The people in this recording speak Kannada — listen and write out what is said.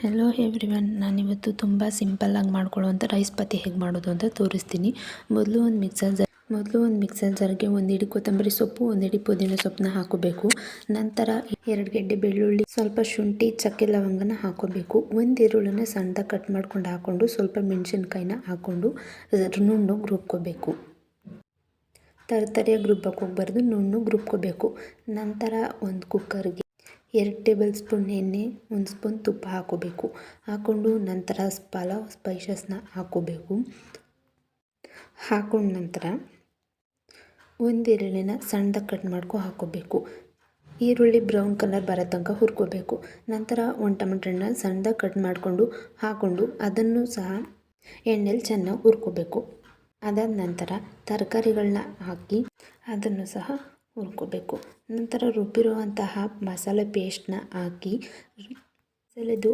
ಹೆಲೋ ಎವ್ರಿವನ್, ನಾನಿವತ್ತು ತುಂಬ ಸಿಂಪಲ್ಲಾಗಿ ಮಾಡ್ಕೊಳ್ಳೋವಂಥ ರೈಸ್ ಪತಿ ಹೇಗೆ ಮಾಡೋದು ಅಂತ ತೋರಿಸ್ತೀನಿ. ಮೊದಲು ಒಂದು ಮಿಕ್ಸರ್ ಜಾರ್ಗೆ ಒಂದು ಹಿಡಿ ಕೊತ್ತಂಬರಿ ಸೊಪ್ಪು, ಒಂದು ಹಿಡಿ ಪುದೀನ ಸೊಪ್ಪನ್ನ ಹಾಕೋಬೇಕು. ನಂತರ 2 ಗೆಡ್ಡೆ ಬೆಳ್ಳುಳ್ಳಿ, ಸ್ವಲ್ಪ ಶುಂಠಿ, ಚಕ್ಕೆ ಲವಂಗನ ಹಾಕೋಬೇಕು. ಒಂದು ಈರುಳ್ಳಿನ ಸಣ್ಣದಾಗಿ ಕಟ್ ಮಾಡ್ಕೊಂಡು ಹಾಕ್ಕೊಂಡು ಸ್ವಲ್ಪ ಮೆಣಸಿನ್ಕಾಯಿನ ಹಾಕ್ಕೊಂಡು ನುಣ್ಣಗೆ ರುಬ್ಕೋಬೇಕು. ತರತರಿಯಾಗಿ ರುಬ್ಬಕ್ಕೆ ಹೋಗ್ಬಾರ್ದು, ನುಣ್ಣಗೆ ರುಬ್ಕೋಬೇಕು. ನಂತರ ಒಂದು ಕುಕ್ಕರ್ಗೆ 2 ಟೇಬಲ್ ಸ್ಪೂನ್ ಎಣ್ಣೆ, 1 ಸ್ಪೂನ್ ತುಪ್ಪ ಹಾಕೋಬೇಕು. ಹಾಕ್ಕೊಂಡು ನಂತರ ಪಲಾವ್ ಸ್ಪೈಸಸ್ನ ಹಾಕೋಬೇಕು. ಹಾಕೊಂಡ ನಂತರ ಒಂದು ಈರುಳ್ಳಿನ ಸಣ್ಣದಾಗಿ ಕಟ್ ಮಾಡ್ಕೊ ಹಾಕೋಬೇಕು. ಈರುಳ್ಳಿ ಬ್ರೌನ್ ಕಲರ್ ಬರೋ ತನಕ ಹುರ್ಕೋಬೇಕು. ನಂತರ 1 ಟೊಮೆಟೊ ಹಣ್ಣನ್ನ ಸಣ್ಣದಾಗಿ ಕಟ್ ಮಾಡಿಕೊಂಡು ಹಾಕ್ಕೊಂಡು ಅದನ್ನು ಸಹ ಎಣ್ಣೆಲಿ ಚೆನ್ನಾಗಿ ಹುರ್ಕೋಬೇಕು. ಅದಾದ ನಂತರ ತರಕಾರಿಗಳನ್ನ ಹಾಕಿ ಅದನ್ನು ಸಹ ಹುರ್ಕೋಬೇಕು. ನಂತರ ರುಬ್ಬಿರುವಂತಹ ಮಸಾಲೆ ಪೇಸ್ಟ್ನ ಹಾಕಿ ಮಸಾಲೆದು